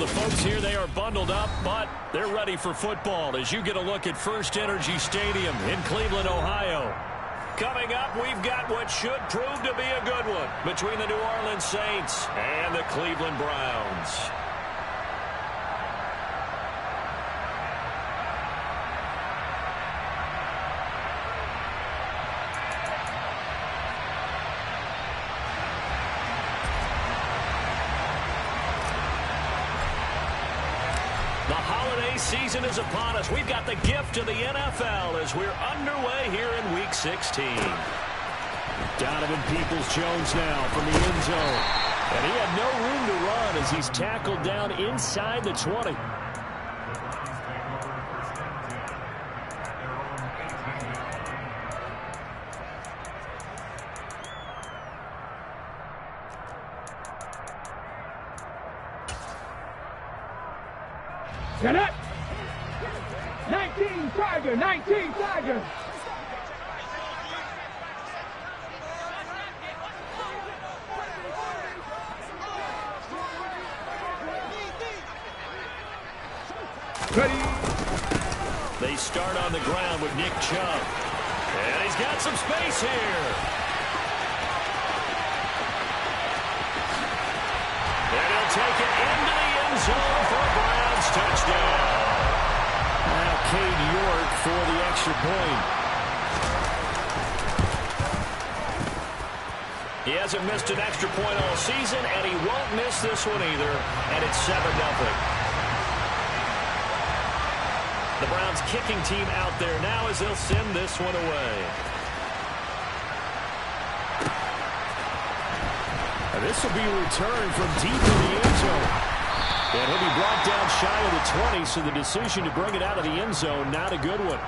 the folks here, they are bundled up, but they're ready for football as you get a look at First Energy Stadium in Cleveland, Ohio. Coming up, we've got what should prove to be a good one between the New Orleans Saints and the Cleveland Browns. The holiday season is upon us. We've got the gift of the NFL as we're underway here in Week 16. Donovan Peoples-Jones now from the end zone. And he had no room to run as he's tackled down inside the 20. Set up. 19 Tiger, 19 Tiger. Ready. They start on the ground with Nick Chubb. And he's got some space here. And he'll take it into the end zone for a Browns touchdown. Now Cade York for the extra point. He hasn't missed an extra point all season, and he won't miss this one either. And it's 7-0. The Browns kicking team out there now as they'll send this one away. And this will be returned from deep in the end zone. And he'll be brought down shy of the 20, so the decision to bring it out of the end zone, not a good one.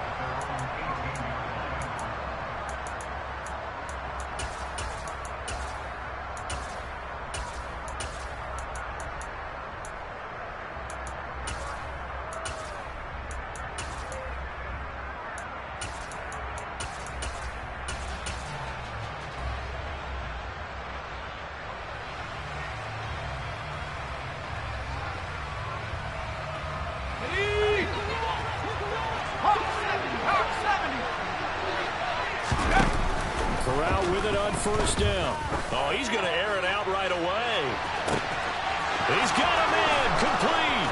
Corral with it on first down. Oh, he's going to air it out right away. He's got a man complete.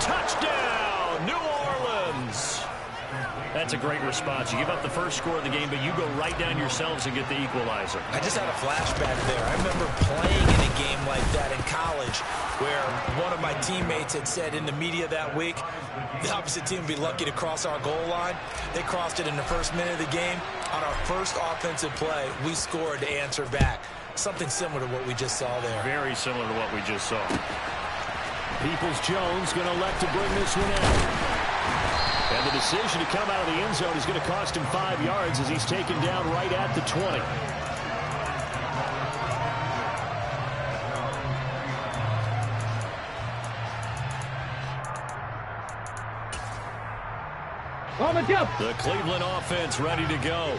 Touchdown, New Orleans. That's a great response. You give up the first score of the game, but you go right down yourselves and get the equalizer. I just had a flashback there. I remember playing in a game like that in college where one of my teammates had said in the media that week, the opposite team would be lucky to cross our goal line. They crossed it in the first minute of the game. On our first offensive play, we scored to answer back. Something similar to what we just saw there. Very similar to what we just saw. Peoples-Jones going to elect to bring this one out. And the decision to come out of the end zone is going to cost him 5 yards as he's taken down right at the 20. The Cleveland offense ready to go.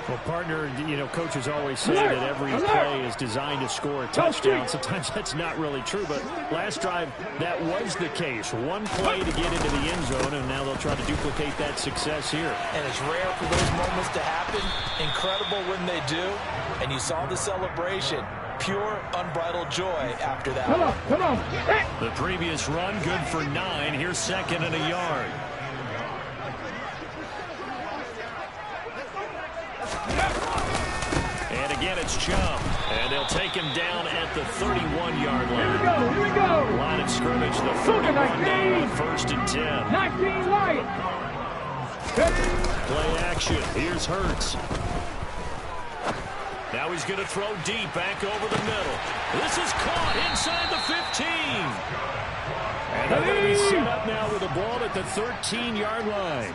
Well, partner, you know, coaches always say that every play is designed to score a touchdown. Sometimes that's not really true, but last drive, that was the case. One play to get into the end zone, and now they'll try to duplicate that success here. And it's rare for those moments to happen. Incredible when they do. And you saw the celebration. Pure, unbridled joy after that. Come on. The previous run, good for 9. Here's second and a yard. And again, it's Chubb. And they'll take him down at the 31-yard line. Here we go. Line of scrimmage, the 31 down on first and 10. 19 light. Play action. Here's Hurts. Now he's going to throw deep back over the middle. This is caught inside the 15. And they're going to be set up now with the ball at the 13-yard line.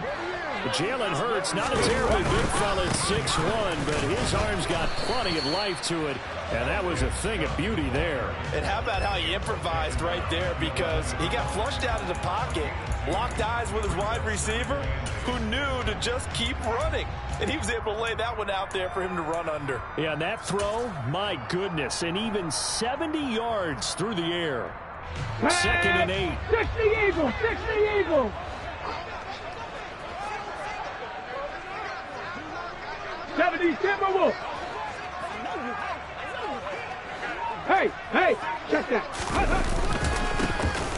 Jalen Hurts, not a terribly big fella at 6'1", but his arm's got plenty of life to it, and that was a thing of beauty there. And how about how he improvised right there, because he got flushed out of the pocket, locked eyes with his wide receiver, who knew to just keep running. And he was able to lay that one out there for him to run under. Yeah, and that throw, my goodness, and even 70 yards through the air. 2nd and 8. 60 Eagles, 60 Eagles. 70 Timberwolves. Hey, check that.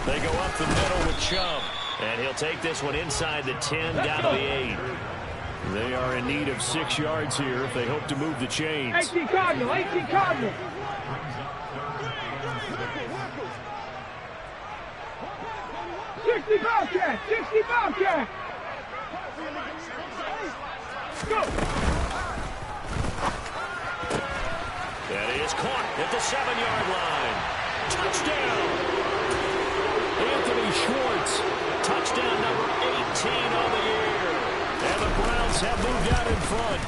They go up the middle with Chubb. And he'll take this one inside the 10, down to the 8. They are in need of 6 yards here if they hope to move the chains. 18 Cardinal, 18 Cardinal. 60 Bobcat, 60 Bobcat. Go. That is caught at the 7-yard line. Touchdown. Anthony Schwartz. Touchdown number 18 on the year. And the Browns have moved out in front.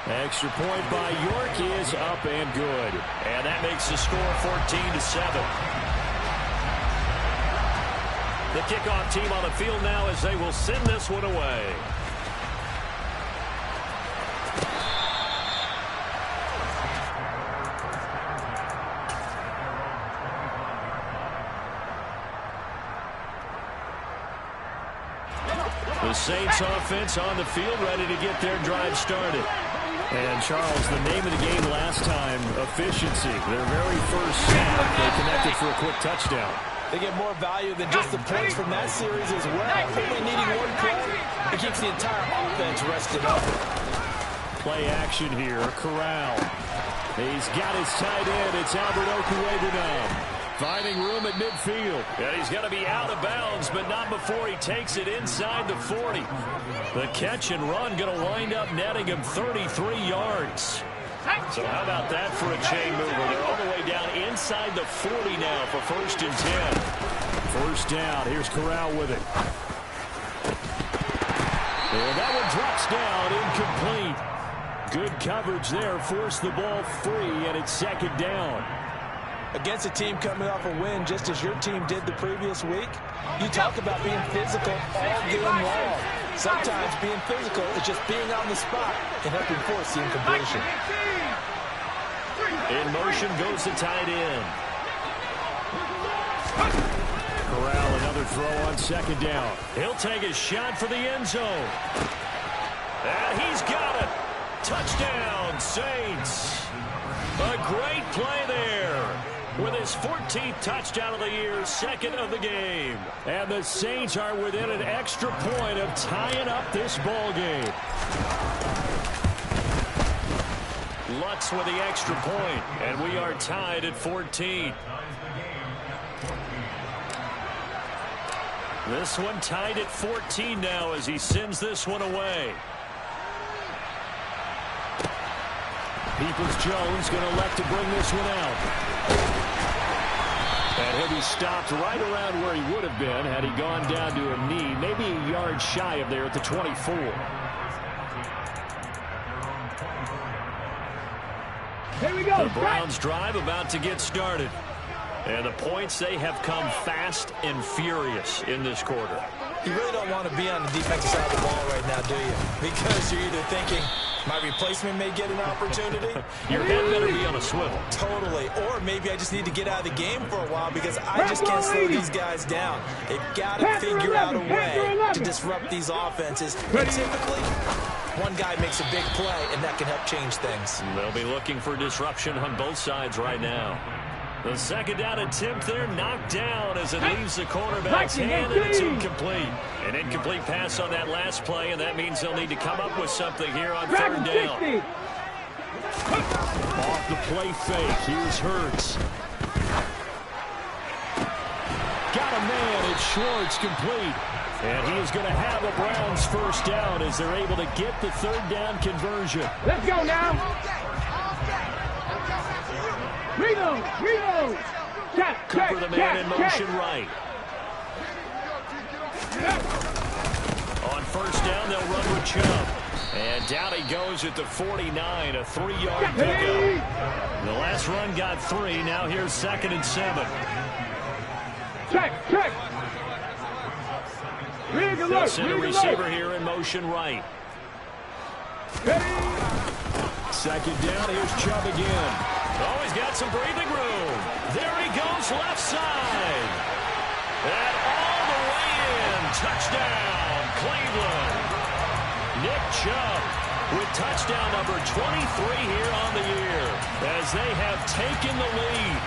Extra point by York is up and good. And that makes the score 14-7. The kickoff team on the field now as they will send this one away. The Saints offense on the field, ready to get their drive started. And, Charles, the name of the game last time, efficiency. Their very first snap, they connected for a quick touchdown. They get more value than just the points from that series as well. Only needing one play, it keeps the entire offense rested up. Play action here, Corral. He's got his tight end. It's Albert Okwuegbunam. Finding room at midfield. And he's going to be out of bounds, but not before he takes it inside the 40. The catch and run going to wind up netting him 33 yards. So how about that for a chain mover? They're all the way down inside the 40 now for 1st and 10. First down. Here's Corral with it. And that one drops down, incomplete. Good coverage there. Forced the ball free, and it's 2nd down. Against a team coming off a win just as your team did the previous week, you talk about being physical all game long. Sometimes being physical is just being on the spot and helping force the incompletion. In motion goes the tight end. Corral, another throw on 2nd down. He'll take a shot for the end zone. And he's got it. Touchdown, Saints. A great play there. With his 14th touchdown of the year, 2nd of the game. And the Saints are within an extra point of tying up this ball game. Lutz with the extra point, and we are tied at 14. This one tied at 14 now as he sends this one away. Peoples-Jones going to elect to bring this one out. And he'll be stopped right around where he would have been had he gone down to a knee, maybe a yard shy of there at the 24. Here we go. The Browns drive about to get started. And the points, they have come fast and furious in this quarter. You really don't want to be on the defensive side of the ball right now, do you? Because you're either thinking, my replacement may get an opportunity. Your head better be on a swivel. Totally. Or maybe I just need to get out of the game for a while because I just can't slow these guys down. They've got to figure out a way to disrupt these offenses. And typically, one guy makes a big play, and that can help change things. They'll be looking for disruption on both sides right now. The 2nd down attempt there knocked down as it leaves the cornerback's hand, and it's incomplete. An incomplete pass on that last play, and that means they'll need to come up with something here on 3rd down. Off the play fake. Here's Hurts. Got a man. It's Schwartz complete. And he is going to have a Browns 1st down as they're able to get the 3rd down conversion. Let's go now. Reno. Cooper the man in motion right. On first down, they'll run with Chubb. And down he goes at the 49, a 3-yard pickup. The last run got 3. Now here's 2nd and 7. Check. They'll send a receiver here in motion right. Second down, here's Chubb again. Oh, he's got some breathing room. There he goes, left side. And all the way in. Touchdown, Cleveland. Nick Chubb with touchdown number 23 here on the year as they have taken the lead.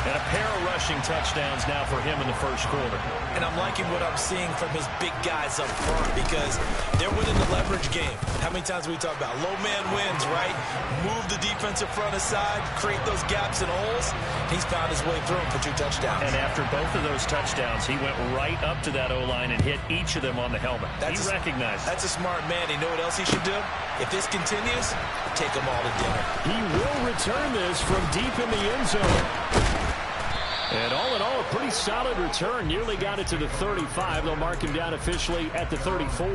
And a pair of rushing touchdowns now for him in the first quarter. And I'm liking what I'm seeing from his big guys up front because they're winning the leverage game. How many times we talk about low man wins, right? Move the defensive front aside, create those gaps and holes. He's found his way through them for 2 touchdowns. And after both of those touchdowns, he went right up to that O-line and hit each of them on the helmet. He recognized it. That's a smart man. You know what else he should do? If this continues, take them all to dinner. He will return this from deep in the end zone. And all in all, a pretty solid return. Nearly got it to the 35. They'll mark him down officially at the 34.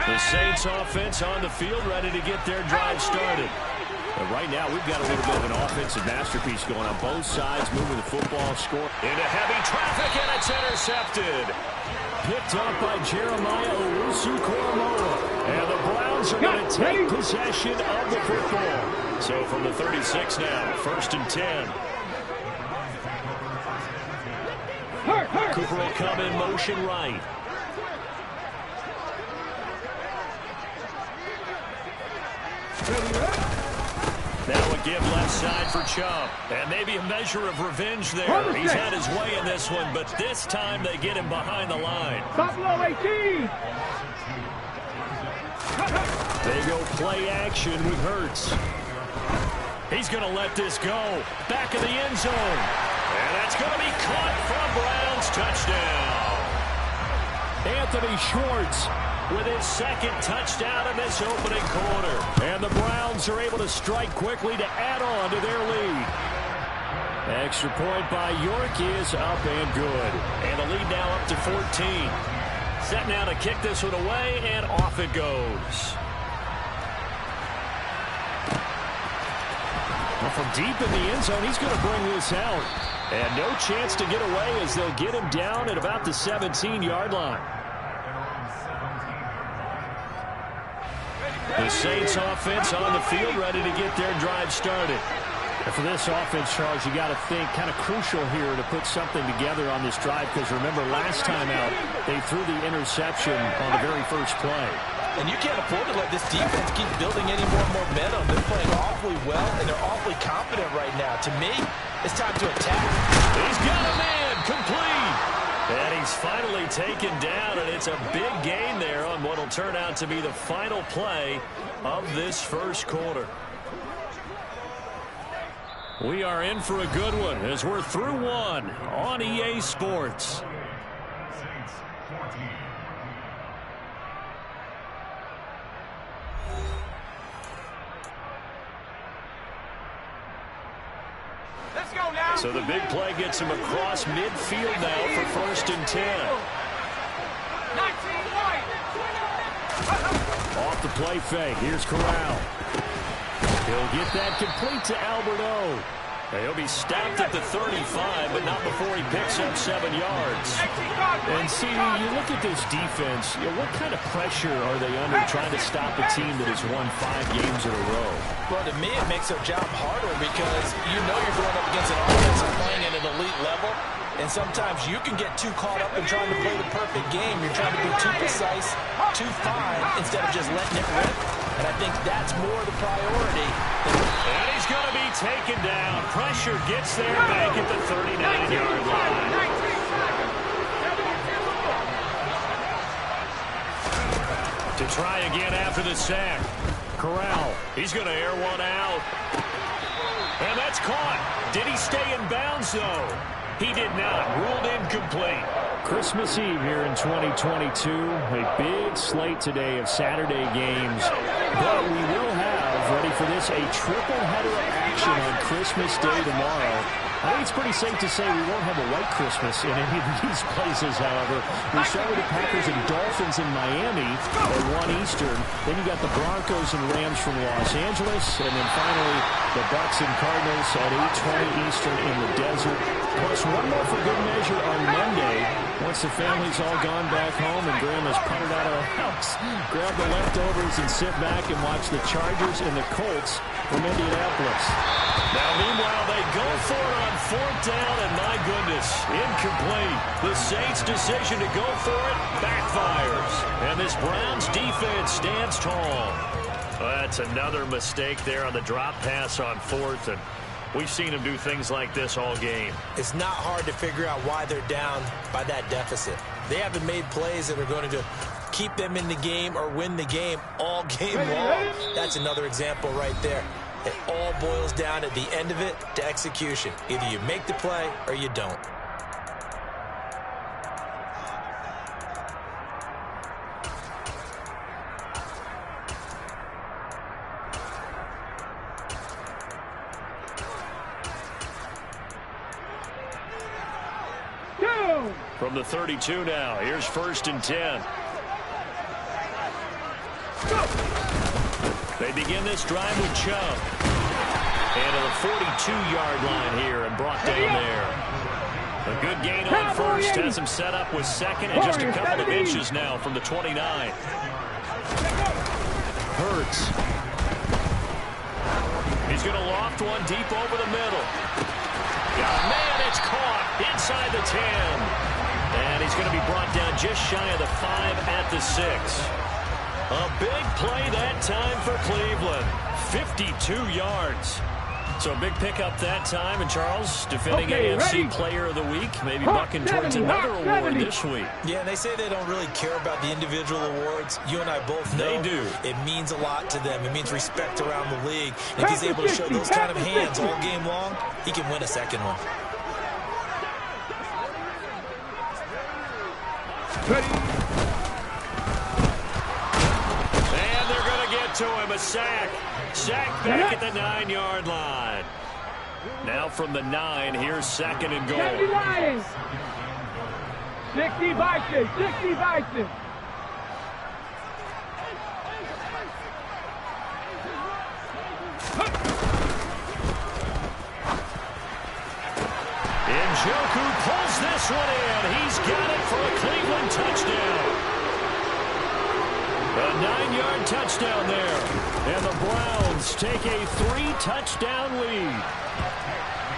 The Saints offense on the field, ready to get their drive started. But right now, we've got a little bit of an offensive masterpiece going on both sides, moving the football, score. Into heavy traffic, and it's intercepted. Picked up by Jeremiah Owusu-Koramoah. And the Browns are going to take possession of the football. So from the 36 now, 1st and 10. Cooper will come in motion right. Now a give left side for Chubb. And maybe a measure of revenge there. He's had his way in this one, but this time they get him behind the line. Buffalo 18. They go play action with Hurts. He's going to let this go. Back of the end zone. And that's going to be caught for a Browns touchdown. Anthony Schwartz with his 2nd touchdown in this opening quarter. And the Browns are able to strike quickly to add on to their lead. Extra point by York is up and good. And the lead now up to 14. Set now to kick this one away, and off it goes. Well, from deep in the end zone, he's going to bring this out. And no chance to get away as they'll get him down at about the 17-yard line. The Saints offense on the field, ready to get their drive started. And for this offense, Charles, you got to think kind of crucial here to put something together on this drive, because remember last time out they threw the interception on the very first play. And you can't afford to let this defense keep building any more momentum. They're playing awfully well, and they're awfully confident right now. To me, it's time to attack. He's got a man complete. And he's finally taken down, and it's a big gain there on what will turn out to be the final play of this first quarter. We are in for a good one as we're through one on EA Sports. Let's go now. So the big play gets him across midfield now for 1st and 10. 19 white. Off the play fake. Here's Corral. He'll get that complete to Alberto. He'll be stopped at the 35, but not before he picks up 7 yards. And see, you look at this defense, what kind of pressure are they under trying to stop a team that has won 5 games in a row? Well, to me, it makes their job harder because you know you're going up against an offense that's playing at an elite level. And sometimes you can get too caught up in trying to play the perfect game. You're trying to be too precise, too fine, instead of just letting it rip. And I think that's more the priority. And he's going to be taken down. Pressure gets there back at the 39-yard line. To try again after the sack. Corral, he's going to air one out. And that's caught. Did he stay in bounds, though? He did not. Ruled incomplete. Christmas Eve here in 2022. A big slate today of Saturday games. But we will have, ready for this, a triple header of action on Christmas Day tomorrow. I think it's pretty safe to say we won't have a white Christmas in any of these places, however. We start with the Packers and Dolphins in Miami at 1 Eastern. Then you got the Broncos and Rams from Los Angeles. And then finally, the Bucs and Cardinals at 8:20 Eastern in the desert. Plus one more for good measure on Monday. Once the family's all gone back home and Grandma's punted out of the house, grab the leftovers and sit back and watch the Chargers and the Colts from Indianapolis. Now, meanwhile, they go for it on 4th down, and my goodness, incomplete. The Saints' decision to go for it backfires. And this Browns defense stands tall. Well, that's another mistake there on the drop pass on 4th, and we've seen them do things like this all game. It's not hard to figure out why they're down by that deficit. They haven't made plays that are going to keep them in the game or win the game all game long. That's another example right there. It all boils down at the end of it to execution. Either you make the play or you don't. From the 32 now, here's 1st and 10. They begin this drive with Chubb. And to the 42-yard line here and brought down there. A good gain on 1st has him set up with 2nd and just a couple of inches now from the 29. Hurts. He's going to loft one deep over the middle. Oh, man, it's caught inside the 10. And he's going to be brought down just shy of the 5 at the 6. A big play that time for Cleveland. 52 yards. So a big pickup that time. And Charles, defending AFC Player of the Week, maybe bucking towards another award this week. Yeah, and they say they don't really care about the individual awards. You and I both know they do. It means a lot to them. It means respect around the league. And if he's able to show those kind of hands all game long, he can win a second one. And they're going to get to him. A sack. Sack back at the 9-yard line. Now from the 9, here's 2nd and goal. 60 Vikings. 60 Vikings. Njoku pulls this one in. He's got it for a Cleveland touchdown. A 9-yard touchdown there. And the Browns take a 3-touchdown lead.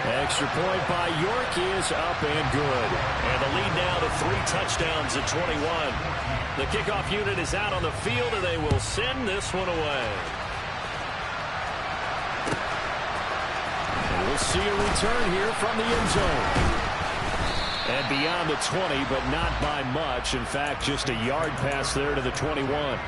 Extra point by York is up and good. And the lead now to 3 touchdowns at 21. The kickoff unit is out on the field, and they will send this one away. And we'll see a return here from the end zone. And beyond the 20, but not by much. In fact, just a yard pass there to the 21.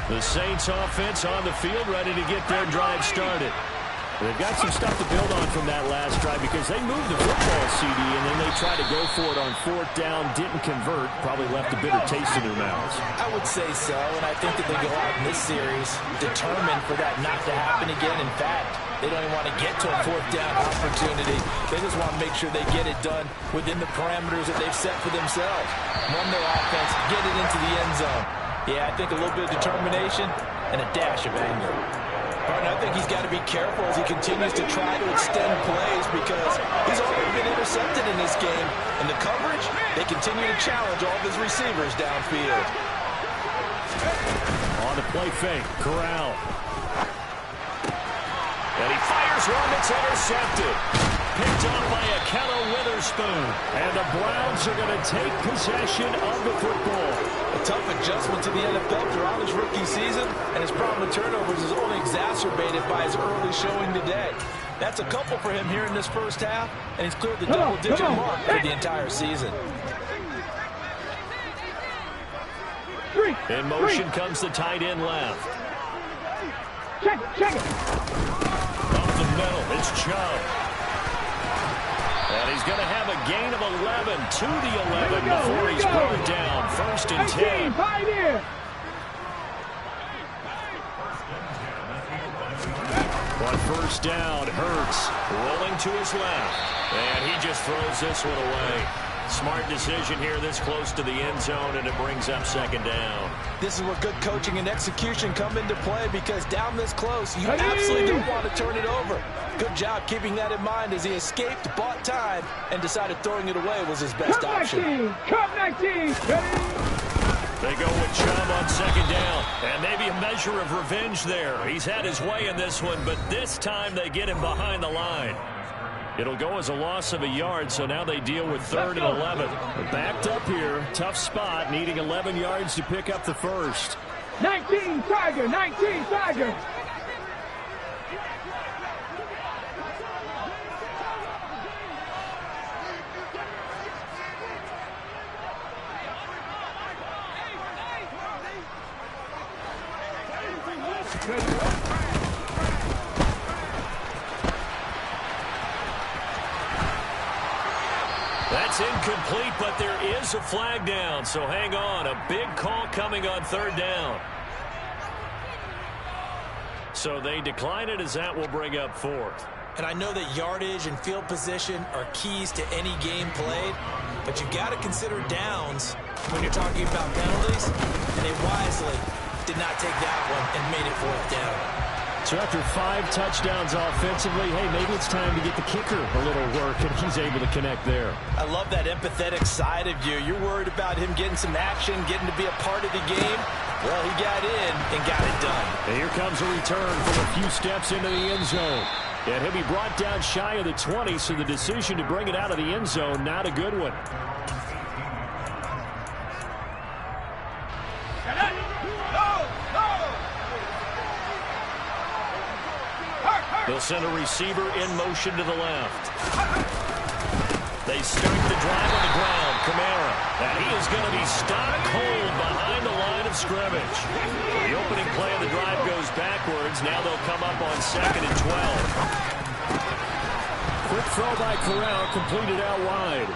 The Saints offense on the field, ready to get their drive started. They've got some stuff to build on from that last drive because they moved the football, CD, and then they tried to go for it on 4th down, didn't convert, probably left a bitter taste in their mouths. I would say so, and I think that they go out in this series determined for that not to happen again. In fact, they don't even want to get to a 4th down opportunity. They just want to make sure they get it done within the parameters that they've set for themselves. Run their offense, get it into the end zone. Yeah, I think a little bit of determination and a dash of anger. But I think he's got to be careful as he continues to try to extend plays because he's already been intercepted in this game. And the coverage, they continue to challenge all of his receivers downfield. On the play fake, Corral. And he fires one that's intercepted. Picked up by Akello Witherspoon. And the Browns are going to take possession of the football. A tough adjustment to the NFL throughout his rookie season, and his problem with turnovers is only exacerbated by his early showing today. That's a couple for him here in this first half, and he's cleared the double-digit mark for the entire season. In motion comes the tight end left. Check it. Up the middle, it's Chubb. And he's going to have a gain of 11 to the 11 before he's brought down. 1st and 10. On first down, Hurts rolling to his left. And he just throws this one away. Smart decision here this close to the end zone, and it brings up second down. This is where good coaching and execution come into play, because down this close, you absolutely don't want to turn it over. Good job keeping that in mind as he escaped, bought time, and decided throwing it away was his best option. Cut 19. They go with Chubb on second down, and maybe a measure of revenge there. He's had his way in this one, but this time they get him behind the line. It'll go as a loss of a yard, so now they deal with 3rd and 11. They're backed up here, tough spot, needing 11 yards to pick up the first. 19 Tiger, 19 Tiger. That's incomplete, but there is a flag down, so hang on. A big call coming on 3rd down. So they decline it, as that will bring up 4th. And I know that yardage and field position are keys to any game played, but you've got to consider downs when you're talking about penalties, and they wisely did not take that one and made it 4th down. So after 5 touchdowns offensively, hey, maybe it's time to get the kicker a little work, and he's able to connect there. I love that empathetic side of you. You're worried about him getting some action, getting to be a part of the game. Well, he got in and got it done. And here comes a return from a few steps into the end zone. And he'll be brought down shy of the 20, so the decision to bring it out of the end zone, not a good one. They'll send a receiver in motion to the left. They start the drive on the ground. Kamara. And he is going to be stopped cold behind the line of scrimmage. The opening play of the drive goes backwards. Now they'll come up on 2nd and 12. Quick throw by Corral, completed out wide.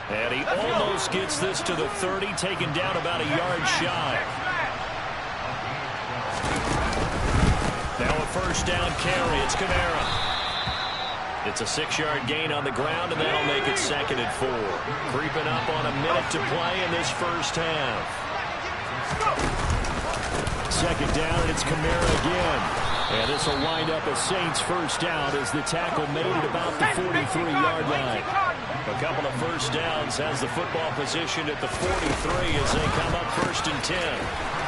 And he almost gets this to the 30, taken down about a yard shy. Now a first down carry. It's Kamara. It's a 6-yard gain on the ground, and that'll make it 2nd and 4. Creeping up on a minute to play in this first half. 2nd down, and it's Kamara again. And this will wind up a Saints first down as the tackle made it about the 43-yard line. A couple of first downs has the football position at the 43 as they come up 1st and 10.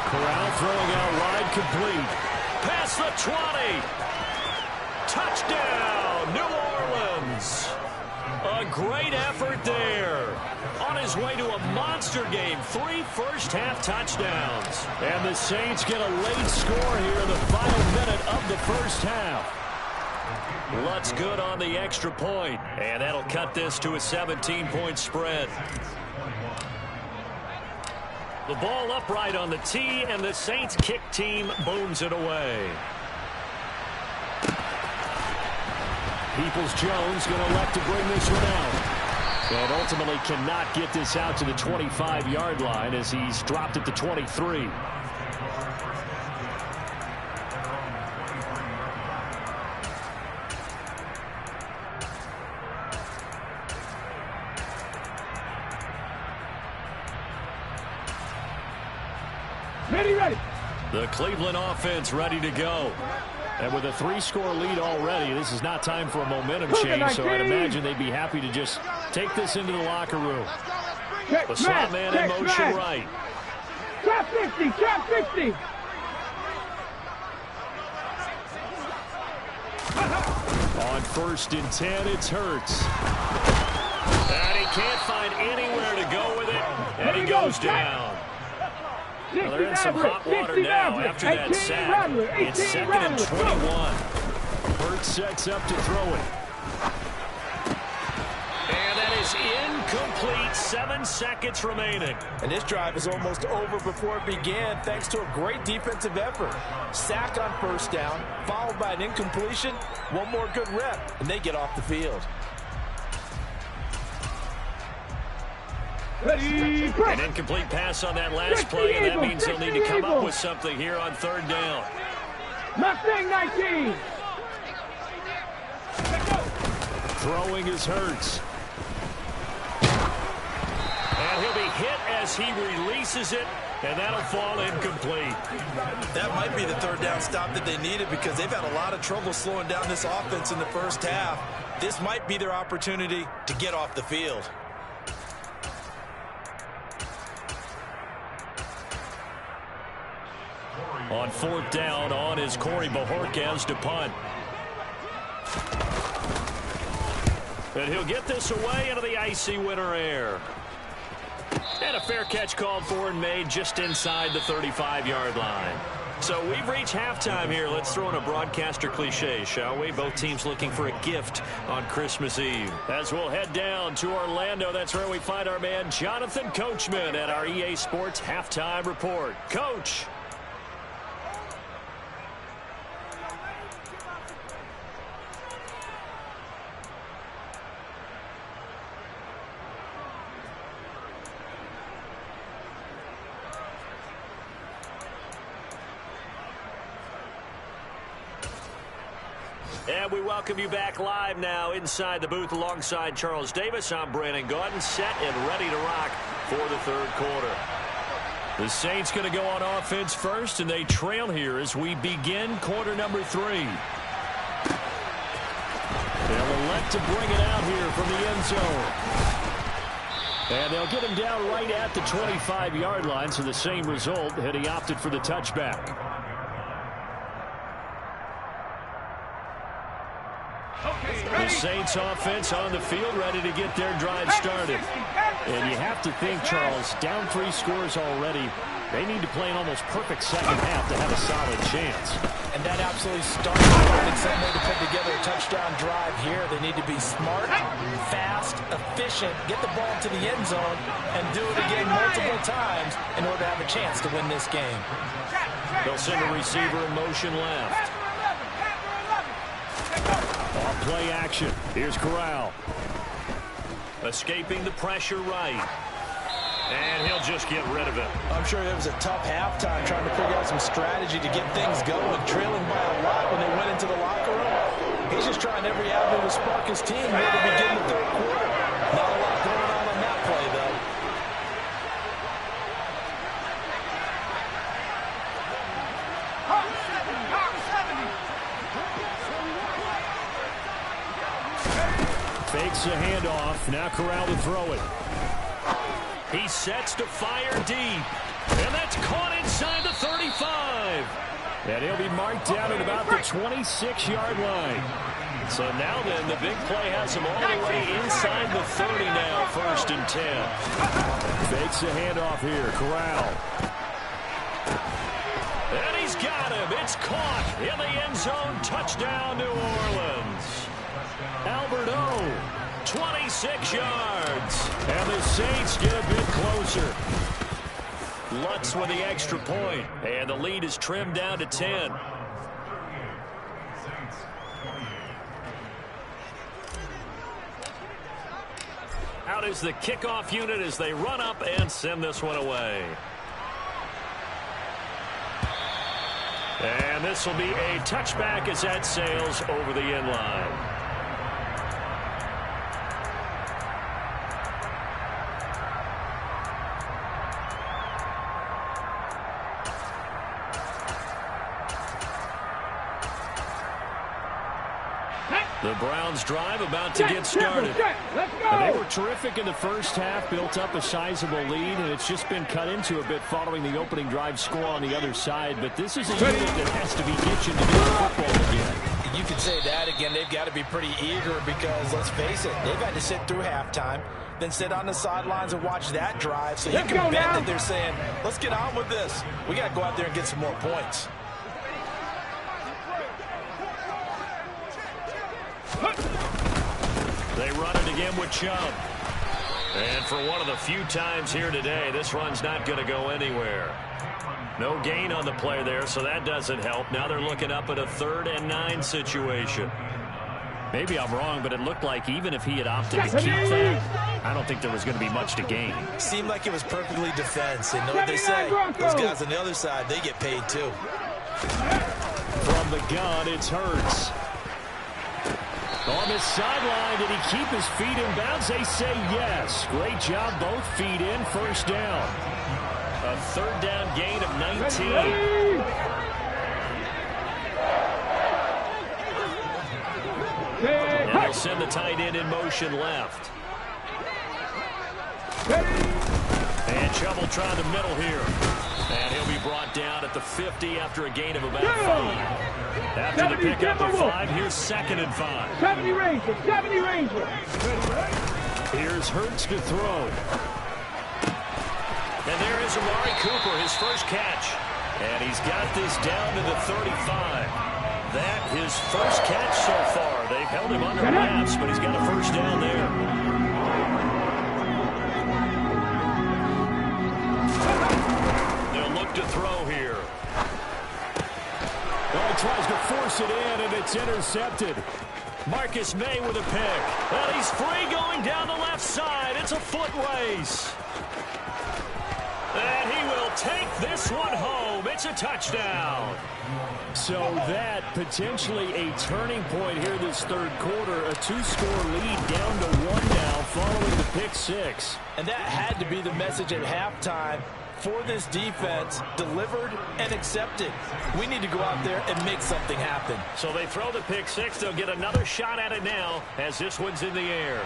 Corral throwing out wide, complete. Past the 20. Touchdown, New Orleans. A great effort there. On his way to a monster game, 3 first-half touchdowns. And the Saints get a late score here in the final minute of the first half. Lutz good on the extra point, and that'll cut this to a 17-point spread. The ball upright on the tee, and the Saints kick team booms it away. Peoples-Jones going to elect to bring this one out. And ultimately cannot get this out to the 25-yard line as he's dropped at the 23. Ready. The Cleveland offense ready to go. And with a 3-score lead already, this is not time for a momentum change, so I'd imagine they'd be happy to just take this into the locker room. The slot man in motion right. Trap 50, trap 50. On 1st and 10, it's Hurts. And he can't find anywhere to go with it, and he goes down. Well, they're in some hot water now after that sack. It's 2nd and 21. Hurts sets up to throw it. And that is incomplete. 7 seconds remaining. And this drive is almost over before it began thanks to a great defensive effort. Sack on 1st down, followed by an incompletion. One more good rep, and they get off the field. An incomplete pass on that last play, and that means they'll need to come up with something here on 3rd down. Mustang 19. Throwing is Hurts. And he'll be hit as he releases it, and that'll fall incomplete. That might be the third down stop that they needed because they've had a lot of trouble slowing down this offense in the first half. This might be their opportunity to get off the field. On fourth down, on is Corey Bojorquez to punt. And he'll get this away into the icy winter air. And a fair catch called for and made just inside the 35-yard line. So we've reached halftime here. Let's throw in a broadcaster cliche, shall we? Both teams looking for a gift on Christmas Eve. As we'll head down to Orlando, that's where we find our man Jonathan Coachman at our EA Sports Halftime Report. Coach. And we welcome you back live now inside the booth alongside Charles Davis. I'm Brandon Gaudin, set and ready to rock for the third quarter. The Saints going to go on offense first, and they trail here as we begin quarter number 3. They'll elect to bring it out here from the end zone. And they'll get him down right at the 25-yard line, so the same result had he opted for the touchback. The Saints offense on the field ready to get their drive started. And you have to think, Charles, down 3 scores already. They need to play an almost perfect second half to have a solid chance. And that absolutely starts in some way to put together a touchdown drive here. They need to be smart, fast, efficient, get the ball to the end zone, and do it again multiple times in order to have a chance to win this game. They'll send a receiver in motion left. Off play action. Here's Corral. Escaping the pressure right. And he'll just get rid of it. I'm sure it was a tough halftime trying to figure out some strategy to get things going, trailing by a lot when they went into the locker room. He's just trying every avenue to spark his team here to begin the third quarter. Not a lot going on that play, though. Fakes a handoff. Now Corral to throw it. He sets to fire deep. And that's caught inside the 35. And he'll be marked down at about the 26-yard line. So now then, the big play has him all the way inside the 30 now, 1st and 10. Fakes a handoff here. Corral. And he's got him. It's caught in the end zone. Touchdown, New Orleans. Albert O, 26 yards. And the Saints get a bit closer. Lutz with the extra point. And the lead is trimmed down to 10. Out is the kickoff unit as they run up and send this one away. And this will be a touchback as that sails over the end line. The Browns drive about to get started. Let's go. And they were terrific in the first half, built up a sizable lead, and it's just been cut into a bit following the opening drive score on the other side. But this is a unit that has to be itching to do football again. You could say that again. They've got to be pretty eager because, let's face it, they've had to sit through halftime, then sit on the sidelines and watch that drive. So you can bet that they're saying, let's get on with this. We got to go out there and get some more points. They run it again with Chubb. And for one of the few times here today, this run's not going to go anywhere. No gain on the play there, so that doesn't help. Now they're looking up at a 3rd and 9 situation. Maybe I'm wrong, but it looked like even if he had opted to keep that, I don't think there was going to be much to gain. Seemed like it was perfectly defense. And know what they say? Those guys on the other side, they get paid too. From the gun, it's Hurts. On the sideline, did he keep his feet in bounds? They say yes. Great job, both feet in, first down. A third down gain of 19. And they'll send the tight end in motion left. And Chubb will try the middle here. And he'll be brought down at the 50 after a gain of about 5. After the pickup of 5, here's 2nd and 5. 70 Ranger, 70 Ranger. Here's Hurts to throw. And there is Amari Cooper, his first catch. And he's got this down to the 35. That his first catch so far. They've held him under wraps, but he's got a first down there. They'll look to throw here. Well, he tries to force it in, and it's intercepted. Marcus May with a pick. And he's free going down the left side. It's a foot race. And he will take this one home. It's a touchdown. So that potentially a turning point here this third quarter. A 2-score lead down to 1 now following the pick 6. And that had to be the message at halftime for this defense, delivered and accepted. We need to go out there and make something happen. So they throw the pick 6. They'll get another shot at it now as this one's in the air.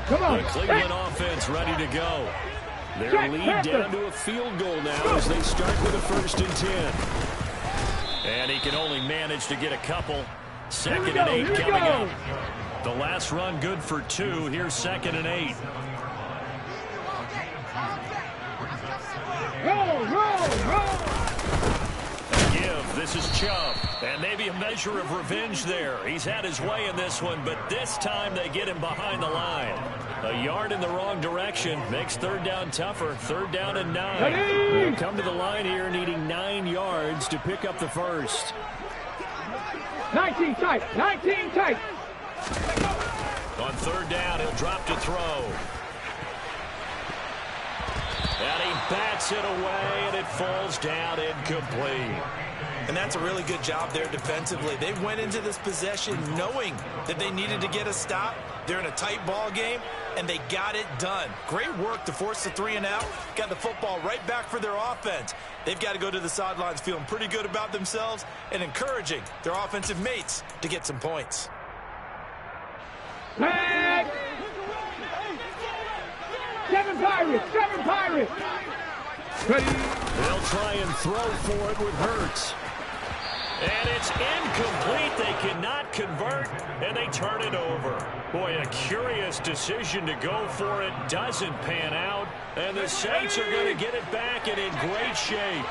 Come on. The Cleveland offense ready to go. Their lead down to a field goal now as they start with a 1st and 10. And he can only manage to get a couple. 2nd and 8 coming up. The last run good for 2. Here's 2nd and 8. Roll. Give. This is Chubb. And maybe a measure of revenge there. He's had his way in this one, but this time they get him behind the line. A yard in the wrong direction makes 3rd down tougher. 3rd down and 9. They'll come to the line here needing 9 yards to pick up the first. 19 tight. 19 tight. On 3rd down, he'll drop to throw. And he bats it away, and it falls down incomplete. And that's a really good job there defensively. They went into this possession knowing that they needed to get a stop. They're in a tight ball game, and they got it done. Great work to force the 3 and out. Got the football right back for their offense. They've got to go to the sidelines feeling pretty good about themselves and encouraging their offensive mates to get some points. Flag. 7 Pirates. Ready. They'll try and throw for it with Hurts. And it's incomplete. They cannot convert, and they turn it over. Boy, a curious decision to go for it. Doesn't pan out, and the Saints are going to get it back and in great shape.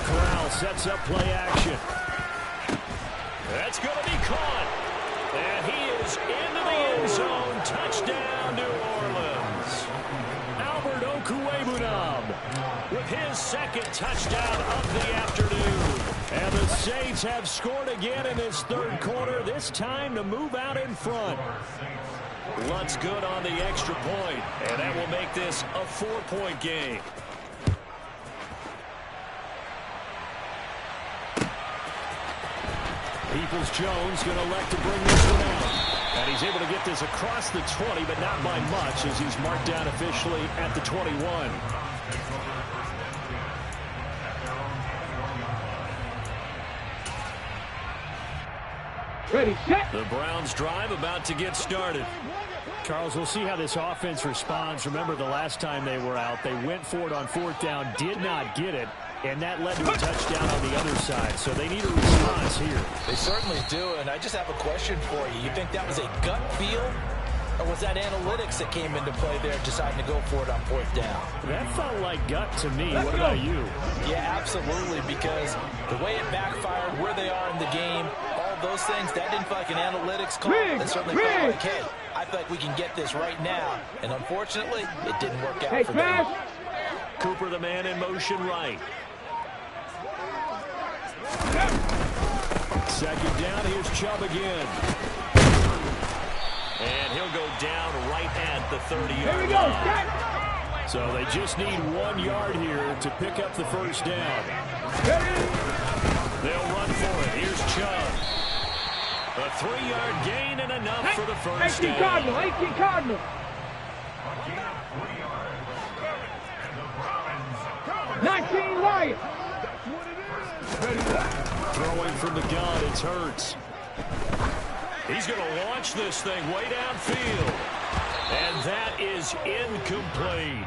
Corral sets up play action. That's going to be caught. And he is into the end zone. Touchdown, New Orleans. Albert Okwuegbunam With his 2nd touchdown of the afternoon. And the Saints have scored again in this third quarter, this time to move out in front. Lutt's good on the extra point, and that will make this a 4-point game. Peoples-Jones going to elect to bring this one out. And he's able to get this across the 20, but not by much as he's marked down officially at the 21. Ready, set. The Browns drive about to get started. Charles, we'll see how this offense responds. Remember the last time they were out, they went for it on 4th down, did not get it, and that led to a touchdown on the other side. So they need a response here. They certainly do, and I just have a question for you. You think that was a gut feel, or was that analytics that came into play there deciding to go for it on 4th down? That felt like gut to me. What about you? Yeah, absolutely, because the way it backfired, where they are in the game, all of those things, that didn't feel like an analytics call. That certainly felt like, hey, I feel like we can get this right now. And unfortunately, it didn't work out for them. Cooper, the man in motion right. Second down, here's Chubb again. And he'll go down right at the 30-yard line. So they just need 1 yard here to pick up the first down. They'll run for it. Here's Chubb. A 3-yard gain and enough for the first 18 down. Cardinal, 18 Cardinal. 19 Lions. Throwing from the gun, it's Hurts. He's going to launch this thing way downfield. And that is incomplete.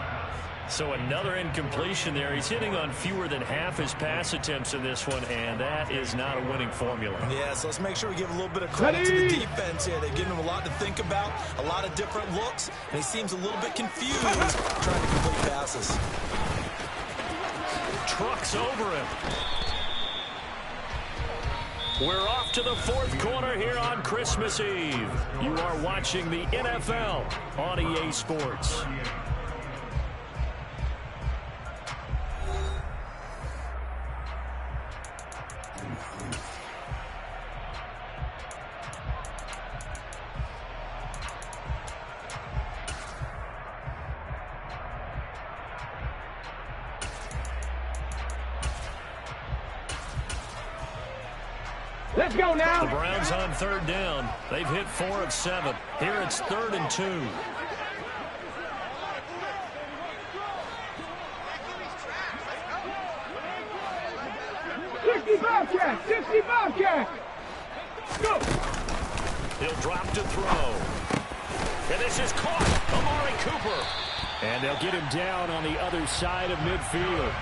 So another incompletion there. He's hitting on fewer than half his pass attempts in this one, and that is not a winning formula. Yeah, so let's make sure we give a little bit of credit to the defense here. They've given him a lot to think about, a lot of different looks, and he seems a little bit confused trying to complete passes. Trucks over him. We're off to the fourth quarter here on Christmas Eve. You are watching the NFL on EA Sports. Let's go now. The Browns on third down. They've hit 4 of 7. Here it's 3rd and 2. Bobcat, 60 Bobcat. Go. He'll drop to throw. And this is caught. Amari Cooper. And they'll get him down on the other side of midfield.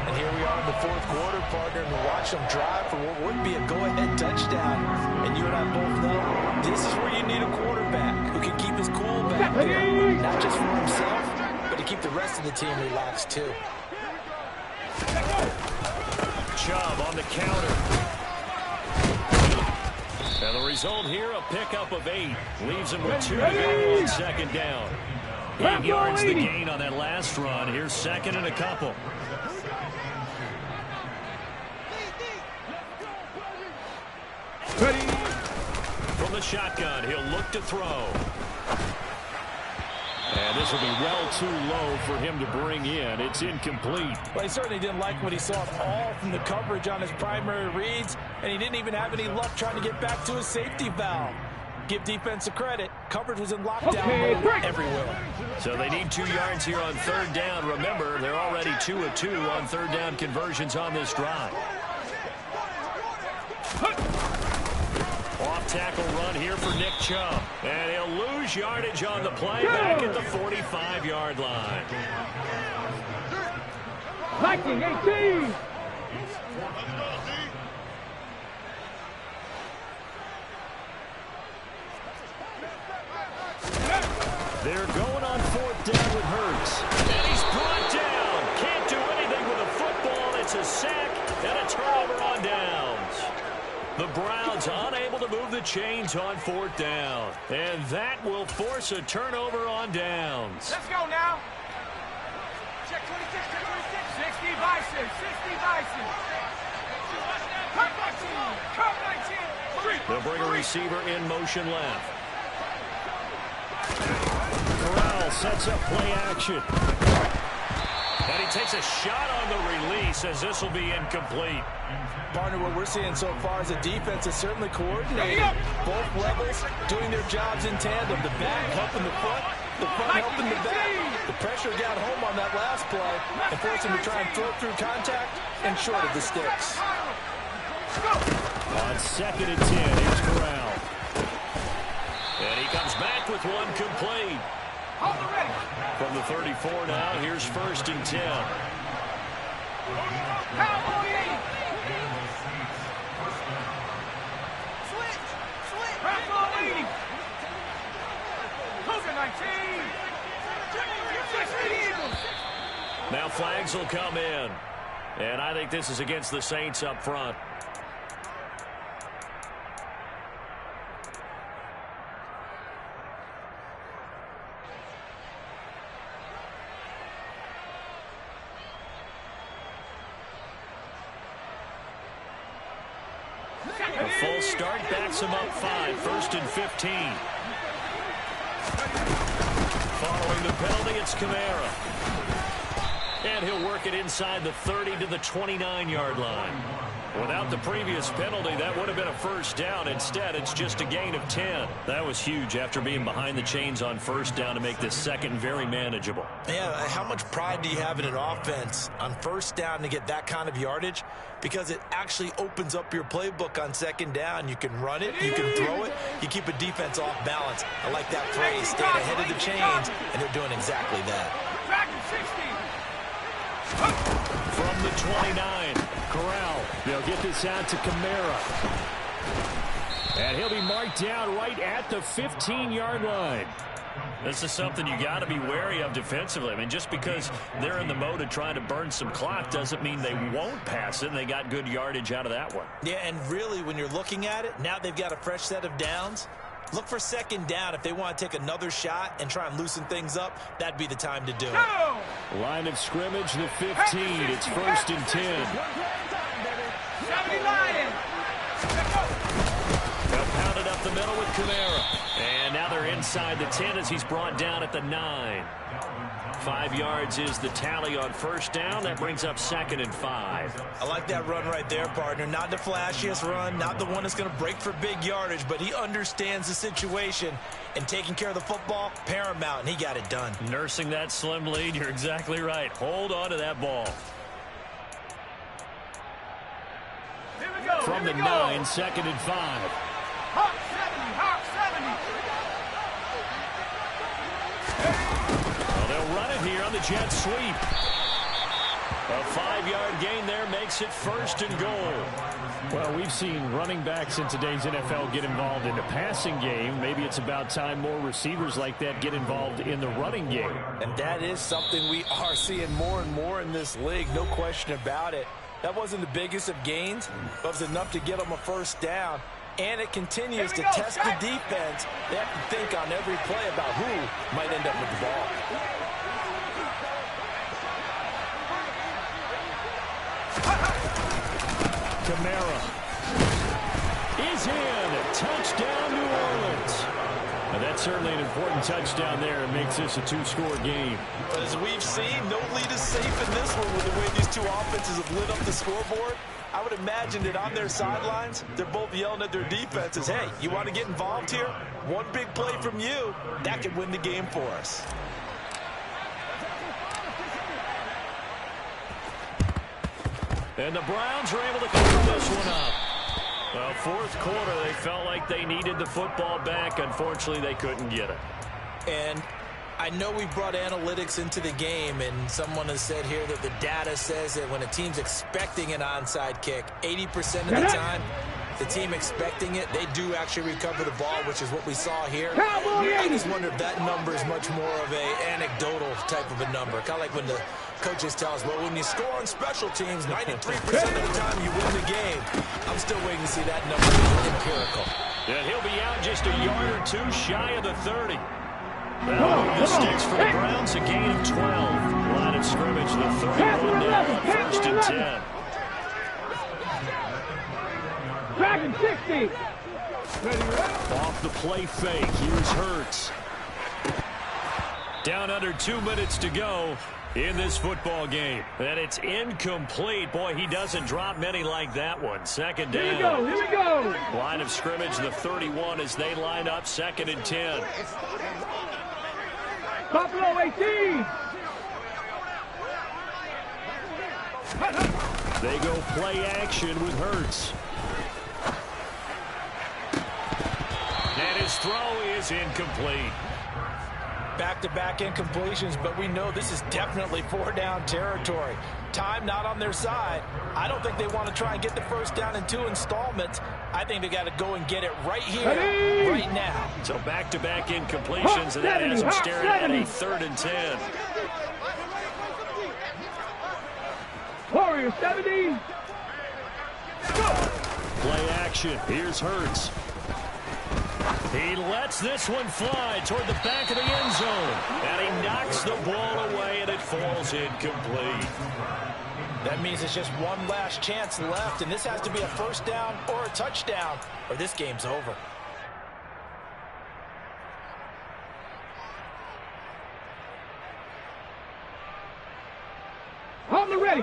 And here we are in the fourth quarter, partner, and we watch them drive for what would be a go-ahead touchdown. And you and I both know this is where you need a quarterback who can keep his cool back there, not just for himself, but to keep the rest of the team relaxed too. Chubb on the counter. And the result here, a pickup of 8. Leaves him with 2 to go on second down. 8 yards the gain on that last run. Here's 2nd and a couple. Ready. From the shotgun, he'll look to throw. And this will be well too low for him to bring in. It's incomplete. Well, he certainly didn't like what he saw all from the coverage on his primary reads, and he didn't even have any luck trying to get back to his safety valve. Give defense a credit. Coverage was in lockdown mode everywhere. So they need 2 yards here on third down. Remember, they're already 2 of 2 on third down conversions on this drive. Off tackle run here for Nick Chubb. And he'll lose yardage on the play back at the 45-yard line. Viking 18. They're going on 4th down with Hurts. And he's brought down. Can't do anything with a football. It's a sack and a turnover on downs. The Browns unable to move the chains on 4th down. And that will force a turnover on downs. Let's go now. Check 26, check 26. 60 Bison, 60 Bison. Come 19. They'll bring a receiver in motion left. Corral sets up play action. And he takes a shot on the release as this will be incomplete. Partner, what we're seeing so far is the defense is certainly coordinated. Both levels doing their jobs in tandem. The back helping the front, the front helping the back. The pressure got home on that last play and forced him to try and throw through contact and short of the sticks. On 2nd and 10, here's Corral. And he comes back with one complete. From the 34 now, here's 1st and 10. Now flags will come in. And I think this is against the Saints up front. false start backs him up 5, 1st and 15. Following the penalty, it's Kamara. And he'll work it inside the 30 to the 29-yard line. Without the previous penalty, that would have been a first down. Instead, it's just a gain of 10. That was huge after being behind the chains on first down to make this second very manageable. Yeah, how much pride do you have in an offense on first down to get that kind of yardage? Because it actually opens up your playbook on second down. You can run it, you can throw it, you keep a defense off balance. I like that phrase, staying ahead of the chains, and they're doing exactly that. From the 29, Corral. They'll get this out to Kamara. And he'll be marked down right at the 15-yard line. This is something you got to be wary of defensively. I mean, just because they're in the mode of trying to burn some clock doesn't mean they won't pass it, and they got good yardage out of that one. Yeah, and really, when you're looking at it, now they've got a fresh set of downs. Look for second down. If they want to take another shot and try and loosen things up, that'd be the time to do it. Line of scrimmage, the 15. It's 1st and 10. They'll pound it up the middle with Kamara. And now they're inside the 10 as he's brought down at the 9. 5 yards is the tally on first down. That brings up 2nd and 5. I like that run right there, partner. Not the flashiest run, not the one that's going to break for big yardage, but he understands the situation, and taking care of the football, paramount, and he got it done. Nursing that slim lead, you're exactly right. Hold on to that ball. From the 9, 2nd and 5. Hawk 70. Well, they'll run it here on the jet sweep. A 5-yard gain there makes it 1st and goal. Well, we've seen running backs in today's NFL get involved in the passing game. Maybe it's about time more receivers like that get involved in the running game. And that is something we are seeing more and more in this league, no question about it. That wasn't the biggest of gains, but it was enough to get them a first down. And it continues to test the defense. They have to think on every play about who might end up with the ball. Kamara is in. Touchdown, New Orleans. Now, that's certainly an important touchdown there. It makes this a 2-score game. But as we've seen, no lead is safe in this one with the way these two offenses have lit up the scoreboard. I would imagine that on their sidelines, they're both yelling at their defenses, hey, you want to get involved here? One big play from you, that could win the game for us. And the Browns are able to clean this one up. Well, 4th quarter, they felt like they needed the football back. Unfortunately, they couldn't get it. And I know we brought analytics into the game, and someone has said here that the data says that when a team's expecting an onside kick, 80% of the time, the team expecting it, they do actually recover the ball, which is what we saw here. I just wonder if that number is much more of an anecdotal type of a number. Kind of like when the coaches tell us, well, when you score on special teams, 93% of the time you win the game. I'm still waiting to see that number empirical. And he'll be out just a yard or two shy of the 30. That'll move the sticks for the Browns, a gain of 12. Line of scrimmage, the 31 down, 1st and 10. Dragon 60. Off the play fake. Here's Hurts. Down under 2 minutes to go in this football game. And it's incomplete. Boy, he doesn't drop many like that one. 2nd down. Here we go. Line of scrimmage, the 31 as they line up, 2nd and 10. Buffalo 18. They go play action with Hurts. And his throw is incomplete. Back-to-back incompletions, but we know this is definitely 4-down territory. Time not on their side. I don't think they want to try and get the first down in 2 installments. I think they got to go and get it right here, right now. So back-to-back incompletions, and that has them staring at a 3rd and 10. Warrior 70. Play action. Here's Hurts. He lets this one fly toward the back of the end zone. And he knocks the ball away, and it falls incomplete. That means it's just one last chance left, and this has to be a first down or a touchdown, or this game's over. Hold it ready.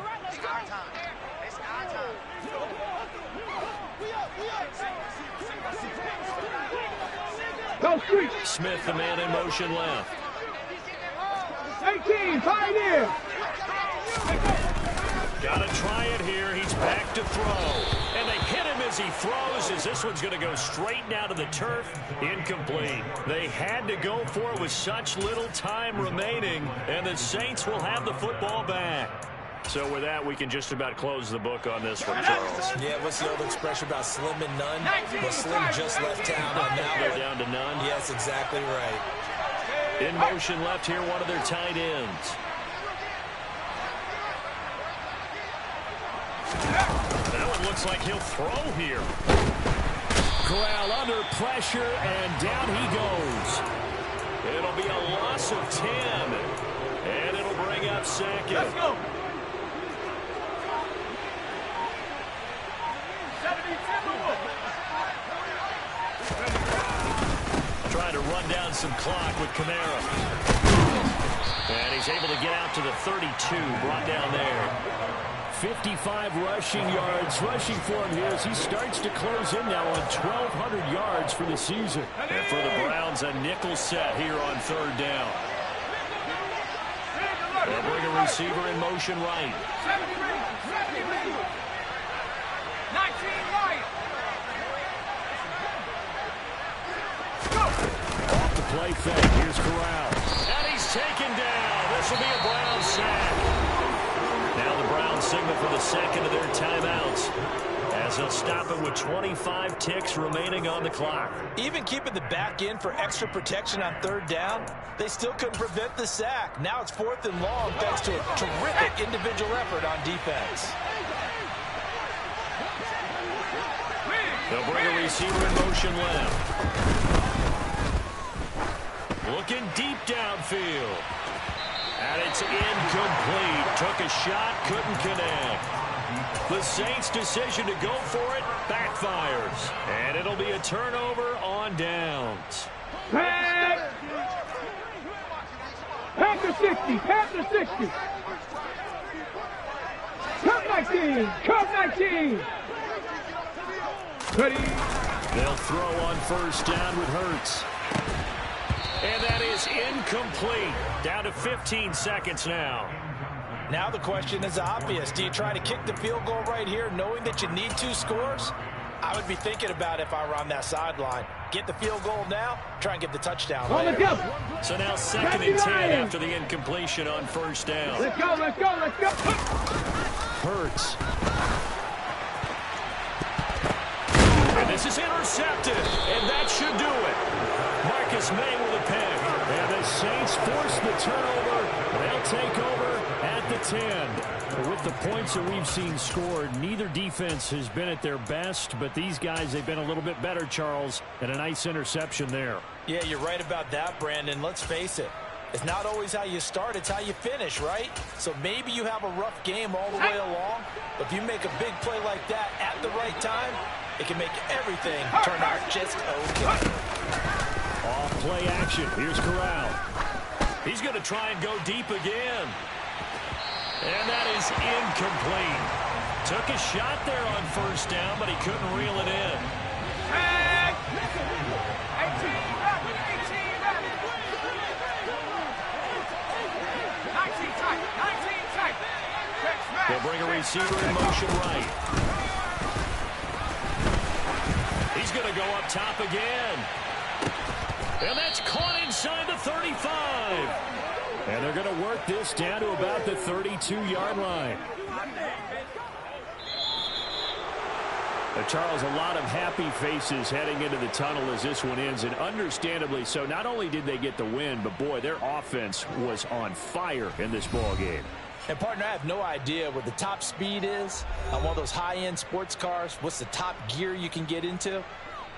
Go street. Smith, the man in motion left. 18, Pioneer. Got to try it here. He's back to throw. And they hit him as he throws, as this one's going to go straight down to the turf. Incomplete. They had to go for it with such little time remaining, and the Saints will have the football back. So with that, we can just about close the book on this one, Charles. Yeah, what's the old expression about slim and none? Well, Slim just left town on that They're one. down to none. Yes, exactly right. In motion left here, one of their tight ends. That one looks like he'll throw here. Corral under pressure, and down he goes. It'll be a loss of 10, and it'll bring up second. Let's go. Trying to run down some clock with Kamara. And he's able to get out to the 32, brought down there. 55 rushing yards. Rushing for him here as he starts to close in now on 1,200 yards for the season. And for the Browns, a nickel set here on third down. They'll bring a receiver in motion right. 19 right. Off the play fake. Here's Corral. And he's taken down. This will be a Browns sack. Now the Browns signal for the second of their timeouts, as they'll stop it with 25 ticks remaining on the clock. Even keeping the back in for extra protection on third down, they still couldn't prevent the sack. Now it's 4th and long thanks to a terrific individual effort on defense. They'll bring a receiver in motion left. Looking deep downfield. And it's incomplete. Took a shot, couldn't connect. The Saints' decision to go for it backfires. And it'll be a turnover on downs. Panther 60, Panther 60. Cup 19, Cup 19. They'll throw on first down with Hurts. And that is incomplete. Down to 15 seconds now. Now the question is obvious. Do you try to kick the field goal right here knowing that you need 2 scores? I would be thinking about it if I were on that sideline. Get the field goal now, try and get the touchdown later. So now 2nd and 10 after the incompletion on first down. Let's go, let's go, let's go. Hurts. And this is intercepted, and that should do it. Marcus May with a pick. And the Saints force the turnover. They'll take over at the 10. With the points that we've seen scored, neither defense has been at their best, but these guys, they've been a little bit better, Charles, and a nice interception there. Yeah, you're right about that, Brandon. Let's face it. It's not always how you start, it's how you finish, right? So maybe you have a rough game all the way along, but if you make a big play like that at the right time, it can make everything turn out just okay. Off play action. Here's Corral. He's going to try and go deep again. And that is incomplete. Took a shot there on first down, but he couldn't reel it in. 19 tight. They'll bring a receiver in motion right. He's going to go up top again. And that's caught inside the 35. And they're going to work this down to about the 32-yard line. Charles, a lot of happy faces heading into the tunnel as this one ends, and understandably so. Not only did they get the win, but boy, their offense was on fire in this ball game. And partner, I have no idea what the top speed is on one of those high-end sports cars. What's the top gear you can get into?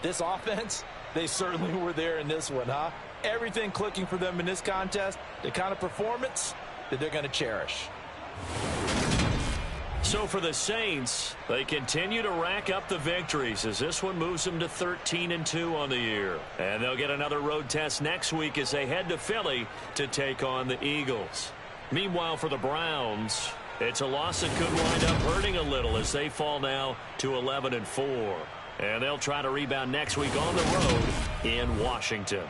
This offense, they certainly were there in this one, huh? Everything clicking for them in this contest, the kind of performance that they're going to cherish. So for the Saints, they continue to rack up the victories as this one moves them to 13-2 on the year. And they'll get another road test next week as they head to Philly to take on the Eagles. Meanwhile, for the Browns, it's a loss that could wind up hurting a little as they fall now to 11-4. And they'll try to rebound next week on the road in Washington.